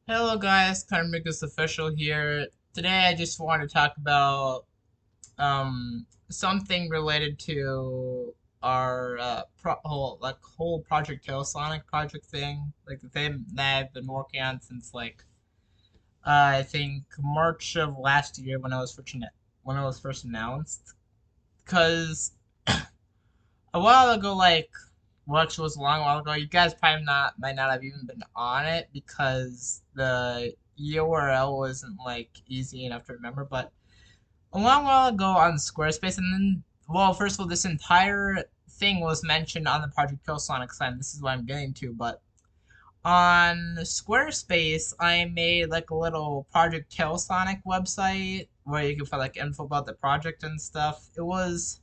Hello guys, Carmicus Official here. Today I just want to talk about something related to our whole Project Tailsonic project thing, like the thing that I've been working on since I think March of last year when it was first announced. Because a while ago, which was a long while ago, you guys probably not might not have even been on it because the URL wasn't easy enough to remember. But a long while ago on Squarespace, and then well, first of all, this entire thing was mentioned on the Project Tailsonic site. This is what I'm getting to, but on Squarespace, I made like a little Project Tailsonic website where you can find like info about the project and stuff. It was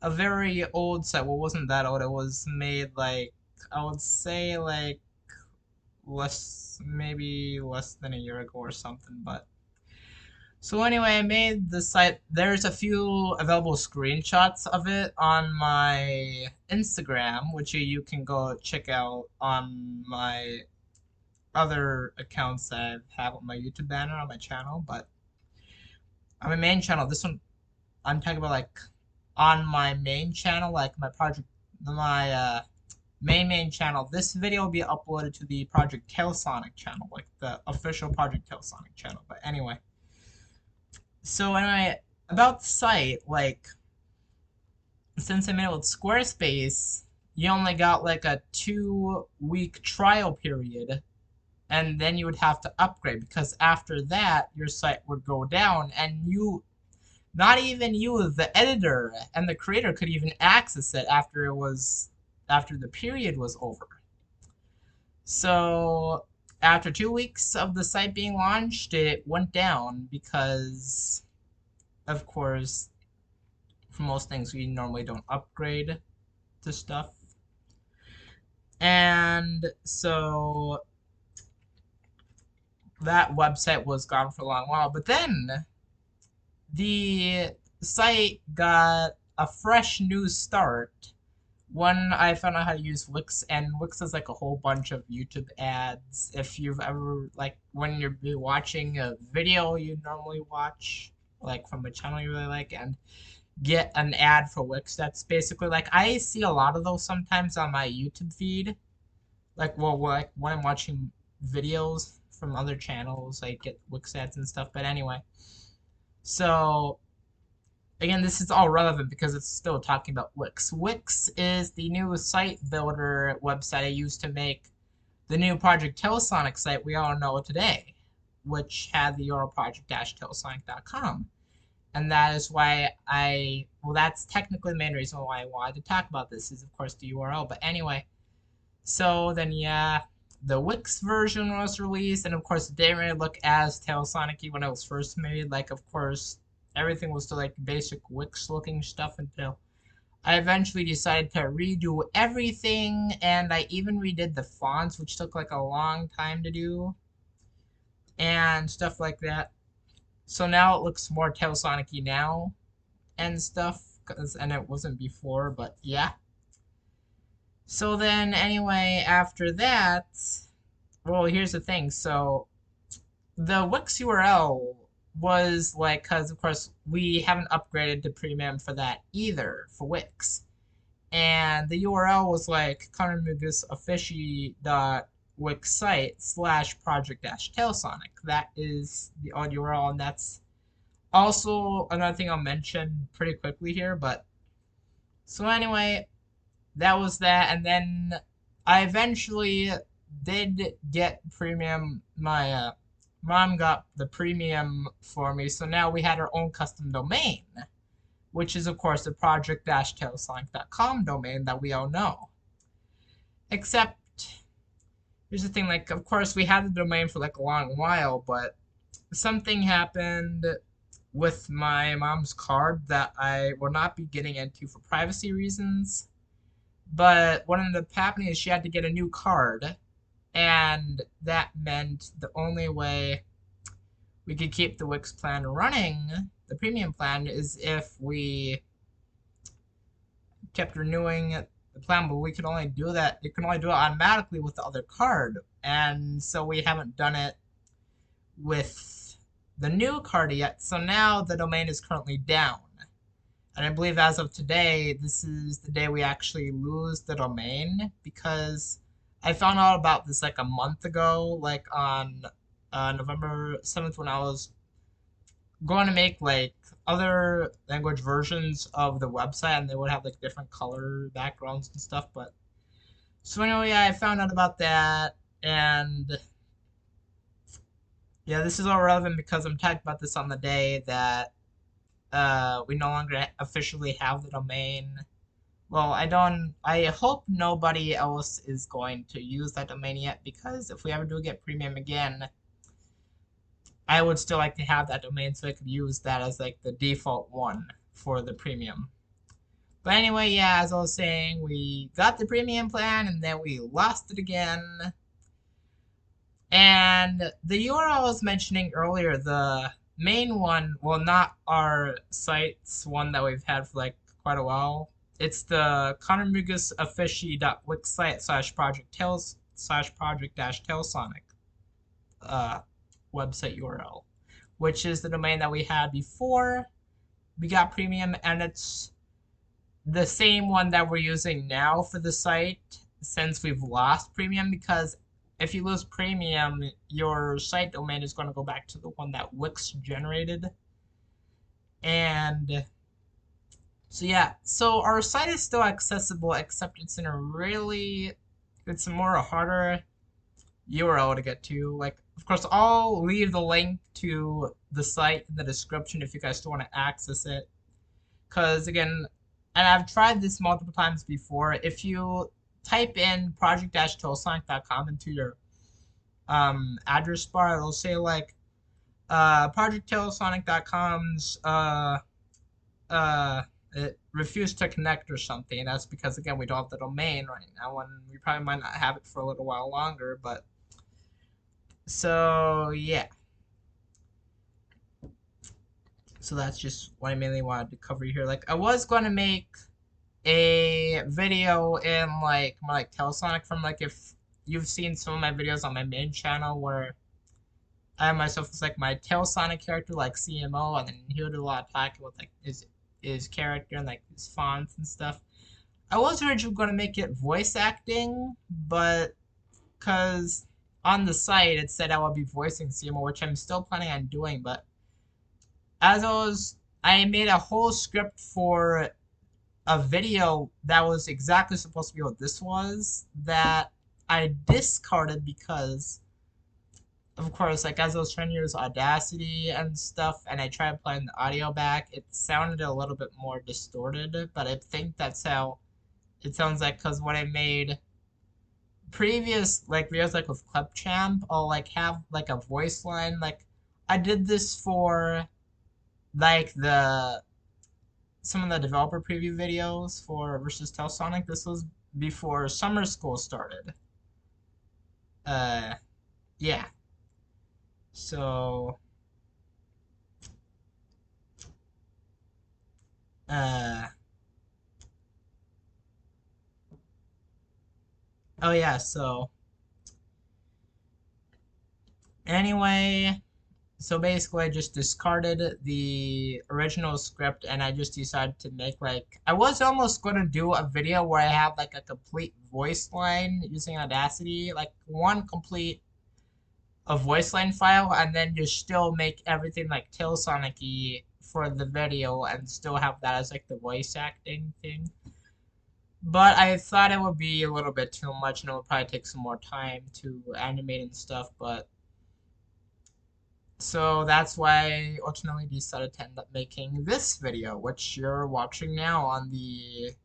a very old set. Well, it wasn't that old. It was made I would say maybe less than a year ago or something. But so anyway, I made the site. There's a few available screenshots of it on my Instagram, which you can go check out on my other accounts that I have on my YouTube banner on my channel. But on my main channel, this one I'm talking about on my main channel, like my main channel. This video will be uploaded to the Project Tailsonic channel, like the official Project Tailsonic channel. But anyway, about the site, since I made it with Squarespace, you only got like a 2 week trial period, and then you would have to upgrade because after that your site would go down, and not even you, the editor and the creator, could even access it after the period was over. So after 2 weeks of the site being launched, it went down because, of course, for most things we normally don't upgrade to stuff. And so that website was gone for a long while. But then the site got a fresh new start when I found out how to use Wix, and Wix is like a whole bunch of YouTube ads. If you've ever when you're watching a video you normally watch, like from a channel you really like, and get an ad for Wix, that's basically like I see a lot of those sometimes on my YouTube feed. Like when I'm watching videos from other channels, I get Wix ads and stuff. But anyway, so again, this is all relevant because it's still talking about Wix. Wix is the new site builder website I used to make the new Project Tailsonic site we all know today, which had the URL project-tailsonic.com. And that is why that's technically the main reason why I wanted to talk about this is, of course, the URL. But anyway, so then, yeah, the Wix version was released, and of course, it didn't really look as Tailsonic when it was first made. Like, of course, everything was still like basic Wix looking stuff until I eventually decided to redo everything, and I even redid the fonts, which took like a long time to do, and stuff like that. So now it looks more Tailsonic-y now and stuff, and it wasn't before, but yeah. So then, anyway, after that, well, here's the thing. So the Wix URL was like, because of course we haven't upgraded to premium for that either for Wix, and the URL was like connormugus.wixsite/project-tailsonic. That is the old URL, and that's also another thing I'll mention pretty quickly here. But so anyway, that was that, and then I eventually did get premium. My mom got the premium for me, so now we had our own custom domain, which is of course the project-tailsonic.com domain that we all know. Except here's the thing, like of course we had the domain for like a long while, but something happened with my mom's card that I will not be getting into for privacy reasons. But what ended up happening is she had to get a new card, and that meant the only way we could keep the Wix plan running, the premium plan, is if we kept renewing the plan, but we can only do that. It can only do it automatically with the other card, and so we haven't done it with the new card yet. So now the domain is currently down. And I believe as of today, this is the day we actually lose the domain because I found out about this like a month ago, like on November 7th when I was going to make like other language versions of the website and they would have like different color backgrounds and stuff. But so anyway, yeah, I found out about that and yeah, this is all relevant because I'm talking about this on the day that we no longer officially have the domain. Well, I don't. I hope nobody else is going to use that domain yet because if we ever do get premium again, I would still like to have that domain so I could use that as like the default one for the premium. But anyway, yeah, as I was saying, we got the premium plan and then we lost it again. And the URL I was mentioning earlier, the main one, well, not our site's one that we've had for like quite a while. It's the connormugusoffici.wixsite/project tails/project-tailsonic website URL, which is the domain that we had before we got premium, and it's the same one that we're using now for the site since we've lost premium because if you lose premium, your site domain is going to go back to the one that Wix generated. And so yeah, so our site is still accessible except it's in a it's a more harder URL to get to. Like, of course, I'll leave the link to the site in the description if you guys still want to access it. Because again, and I've tried this multiple times before, if you type in project-tailsonic.com into your address bar, it'll say like project-tailsonic.com's it refused to connect or something. And that's because again we don't have the domain right now, and we probably might not have it for a little while longer. But so yeah, so that's just what I mainly wanted to cover here. Like I was going to make a video in like more like Tailsonic from like if you've seen some of my videos on my main channel where I myself is like my Tailsonic character like CMO, and then he would do a lot of talking with like his character and like his fonts and stuff. I was originally going to make it voice acting, but because on the site it said I would be voicing CMO, which I'm still planning on doing, but I made a whole script for a video that was exactly supposed to be what this was that I discarded because, of course, like as I was trying to use Audacity and stuff, and I tried playing the audio back, it sounded a little bit more distorted. But I think that's how it sounds like because when I made previous like videos like with ClipChamp, I'll like have like a voice line. Like I did this for like the some of the developer preview videos for versus Tailsonic. This was before summer school started. Uh, yeah. So, uh, oh yeah. So anyway, so basically I just discarded the original script and I just decided to make like I was almost going to do a video where I have like a complete voice line using Audacity, like one complete a voice line file, and then just still make everything like Tailsonic-y for the video and still have that as like the voice acting thing. But I thought it would be a little bit too much and it would probably take some more time to animate and stuff, but so that's why I ultimately decided to end up making this video, which you're watching now on the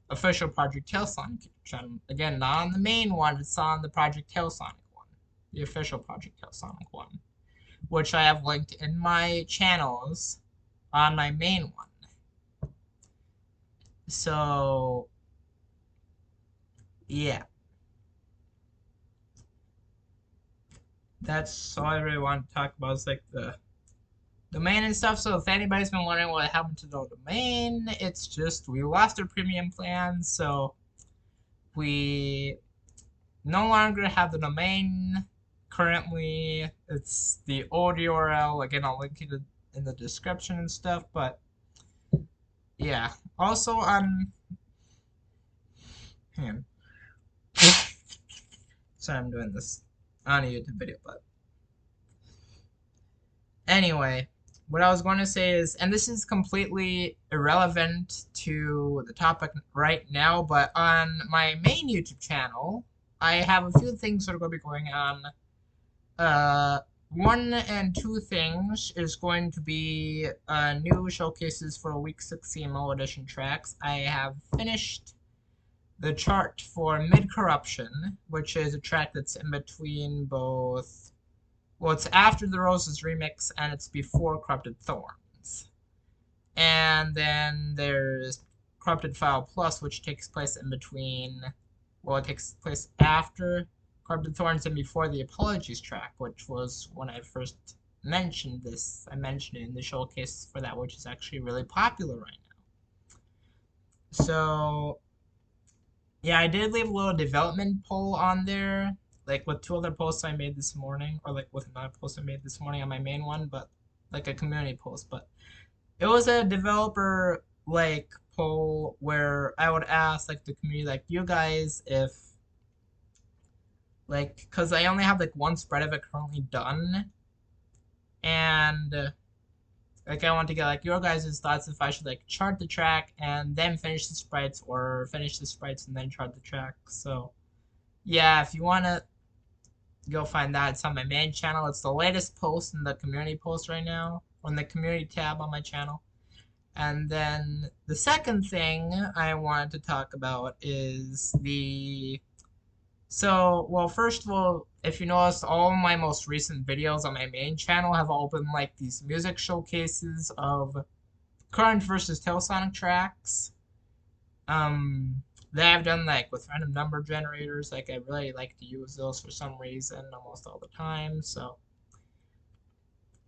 official Project Tailsonic channel. Again, not on the main one, it's on the Project Tailsonic one, the official Project Tailsonic one, which I have linked in my channels on my main one. So, yeah. That's all I really want to talk about is like the domain and stuff. So if anybody's been wondering what happened to the domain, it's just we lost our premium plan. So we no longer have the domain. Currently, it's the old URL. Again, I'll link it in the description and stuff, but yeah. Also on hang on. Sorry, I'm doing this on a YouTube video, but anyway, what I was going to say is, and this is completely irrelevant to the topic right now, but on my main YouTube channel, I have a few things that are going to be going on. One and two things is going to be new showcases for Week 6 CMO Edition tracks. I have finished the chart for Mid Corruption, which is a track that's in between both. Well, it's after the Roses remix and it's before Corrupted Thorns. And then there's Corrupted File Plus, which takes place in between. Well, it takes place after Corrupted Thorns and before the Apologies track, which was when I first mentioned this. I mentioned it in the showcase for that, which is actually really popular right now. So yeah, I did leave a little development poll on there, like with two other posts I made this morning, or like with another post I made this morning on my main one, but like a community post. But it was a developer like poll where I would ask like the community, like you guys, if like, because I only have like one spread of it currently done, and like I want to get like your guys' thoughts if I should like chart the track and then finish the sprites, or finish the sprites and then chart the track. So yeah, if you wanna go find that, it's on my main channel. It's the latest post in the community post right now, on the community tab on my channel. And then the second thing I wanted to talk about is well, first of all, if you notice, all my most recent videos on my main channel have all been like these music showcases of current versus Tailsonic tracks. That I've done like with random number generators. Like I really like to use those for some reason almost all the time. So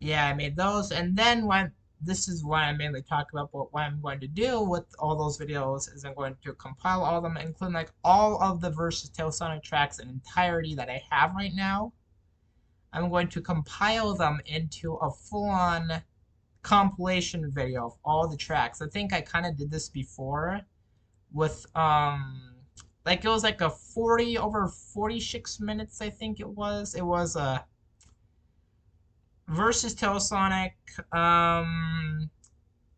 yeah, I made those, and then when this is what I mainly talk about. But what I'm going to do with all those videos is I'm going to compile all of them, including like all of the versus Tailsonic tracks in entirety that I have right now. I'm going to compile them into a full-on compilation video of all the tracks. I think I kind of did this before with like it was like a 40 over 46 minutes, I think it was. It was a versus Tailsonic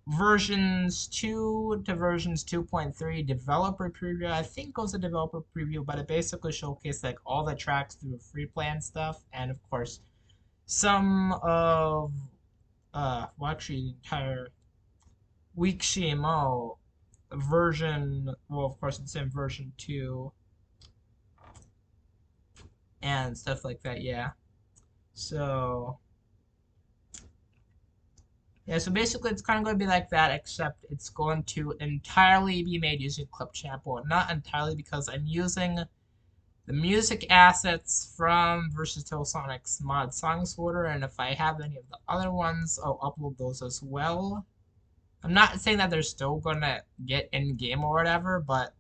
versions 2 to versions 2.3 developer preview. I think it was a developer preview, but it basically showcased like all the tracks through free plan stuff, and of course some of well, actually the entire Week CMO version. Well, of course it's in version 2 and stuff like that. Yeah, so yeah, so basically it's kind of going to be like that, except it's going to entirely be made using Clipchamp. Well, not entirely, because I'm using the music assets from Versus Tailsonic's mod songs folder, and if I have any of the other ones, I'll upload those as well. I'm not saying that they're still going to get in-game or whatever, but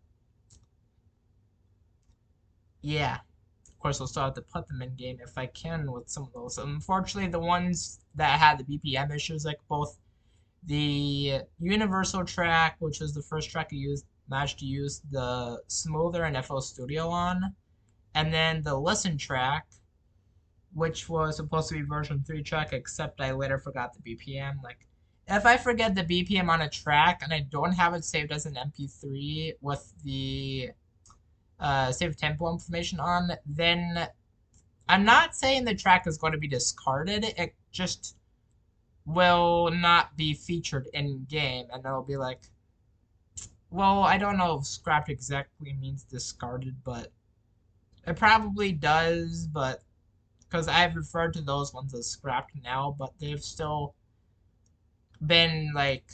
yeah. Of course, I'll still have to put them in game if I can with some of those. Unfortunately, the ones that had the BPM issues, like both the Universal track, which was the first track I managed to use the Smoother and FL Studio on, and then the Listen track, which was supposed to be version 3 track, except I later forgot the BPM. Like, if I forget the BPM on a track and I don't have it saved as an MP3 with the save tempo information on, then I'm not saying the track is going to be discarded. It just will not be featured in game, and it'll be like, well, I don't know if scrapped exactly means discarded, but it probably does. But because I've referred to those ones as scrapped now, but they've still been like,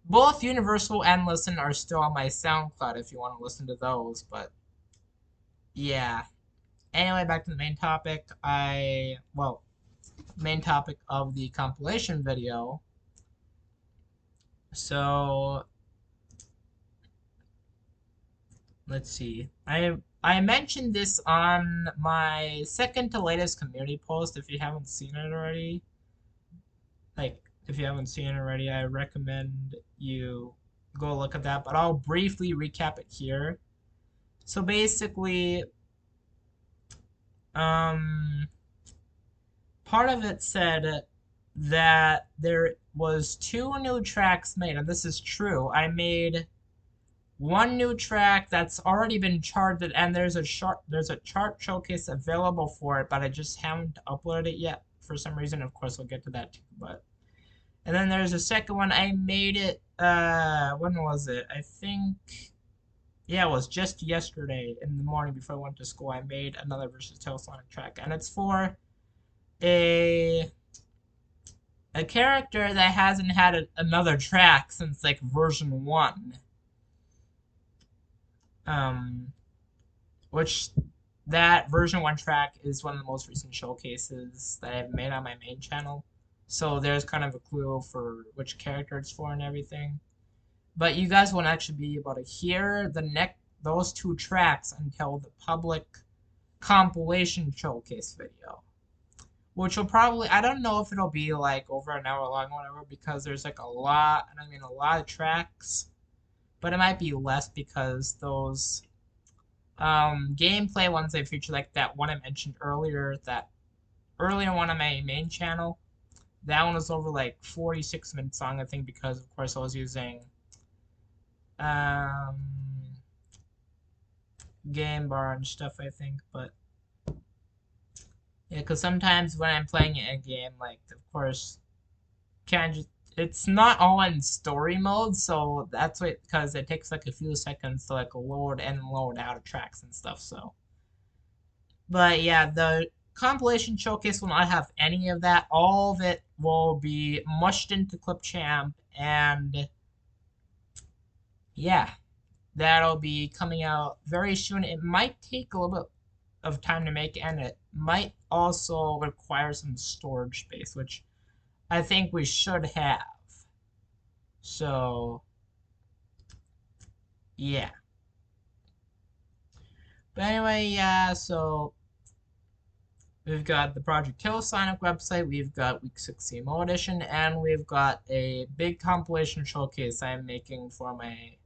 both Universal and Listen are still on my SoundCloud if you want to listen to those. But yeah. Anyway, back to the main topic. Main topic of the compilation video. So let's see. I mentioned this on my second to latest community post. If you haven't seen it already, if you haven't seen it already, I recommend you go look at that. But I'll briefly recap it here. So basically, um, part of it said that there was two new tracks made, and this is true. I made one new track that's already been charted, and there's a chart showcase available for it, but I just haven't uploaded it yet for some reason. Of course, we'll get to that too. But and then there's a second one. I made it. When was it? I think. Yeah, it was just yesterday in the morning before I went to school. I made another versus Tailsonic track, and it's for a a character that hasn't had another track since like version 1. Um, which that version 1 track is one of the most recent showcases that I've made on my main channel. So there's kind of a clue for which character it's for and everything. But you guys won't actually be able to hear those two tracks until the public compilation showcase video. Which will probably, I don't know if it'll be like over an hour long or whatever, because there's like a lot, and I mean a lot of tracks. But it might be less because those gameplay ones I featured, like that one I mentioned earlier, that earlier one on my main channel, that one was over like 46 minutes long, I think, because of course I was using um, game bar and stuff, I think. But yeah, because sometimes when I'm playing it in game, like of course, can't just it's not all in story mode, so that's why because it takes like a few seconds to like load and load out of tracks and stuff. So, but yeah, the compilation showcase will not have any of that. All of it will be mushed into Clipchamp, and yeah, that'll be coming out very soon. It might take a little bit of time to make, and it might also require some storage space, which I think we should have. So, yeah. But anyway, yeah, so we've got the Project Tailsonic website, we've got Week 6 CMO Edition, and we've got a big compilation showcase I'm making for my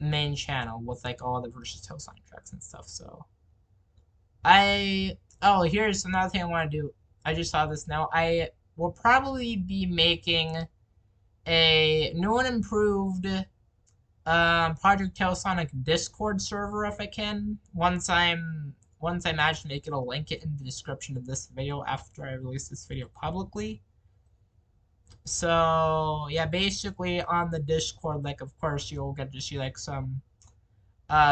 main channel with like all the versus Tailsonic tracks and stuff. So, here's another thing I want to do. I just saw this now. I will probably be making a new and improved Project Tailsonic Discord server if I can. Once I manage to make it, I'll link it in the description of this video after I release this video publicly. So yeah, basically on the Discord, like of course you'll get to see like some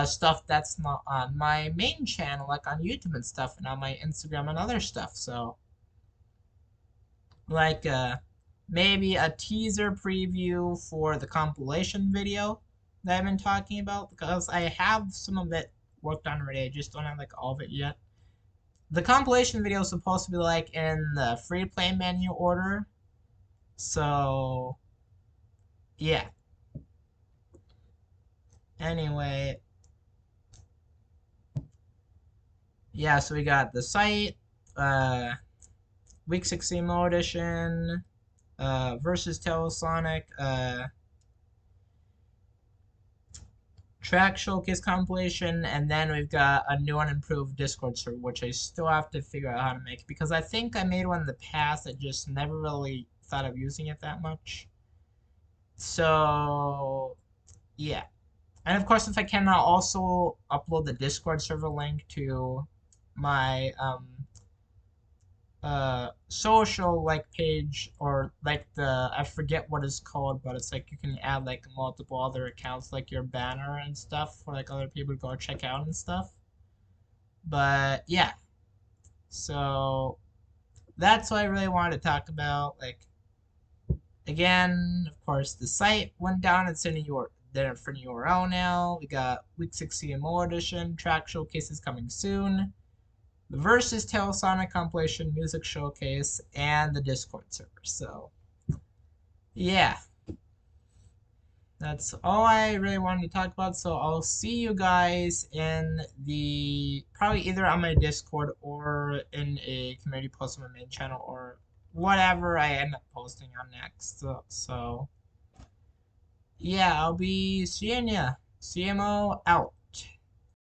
stuff that's not on my main channel, like on YouTube and stuff, and on my Instagram and other stuff. So like maybe a teaser preview for the compilation video that I've been talking about, because I have some of it worked on already. I just don't have like all of it yet. The compilation video is supposed to be like in the free play menu order. So yeah. Anyway, yeah, so we got the site, Week 6 Emo Edition, versus Tailsonic, track showcase compilation, and then we've got a new and improved Discord server, which I still have to figure out how to make, because I think I made one in the past. I just never really thought of using it that much. So yeah, and of course, if I can, I'll also upload the Discord server link to my social like page, or like the I forget what it's called, but it's like you can add like multiple other accounts, like your banner and stuff, for like other people to go check out and stuff. But yeah, so that's what I really wanted to talk about. Like again, of course, the site went down. It's in your different URL now. We got Week 6 CMO Edition, track showcases coming soon, the Versus Tailsonic compilation music showcase, and the Discord server. So, yeah. That's all I really wanted to talk about. So I'll see you guys in the probably either on my Discord or in a community post on my main channel or whatever I end up posting on next. So yeah, I'll be seeing ya. CMO out.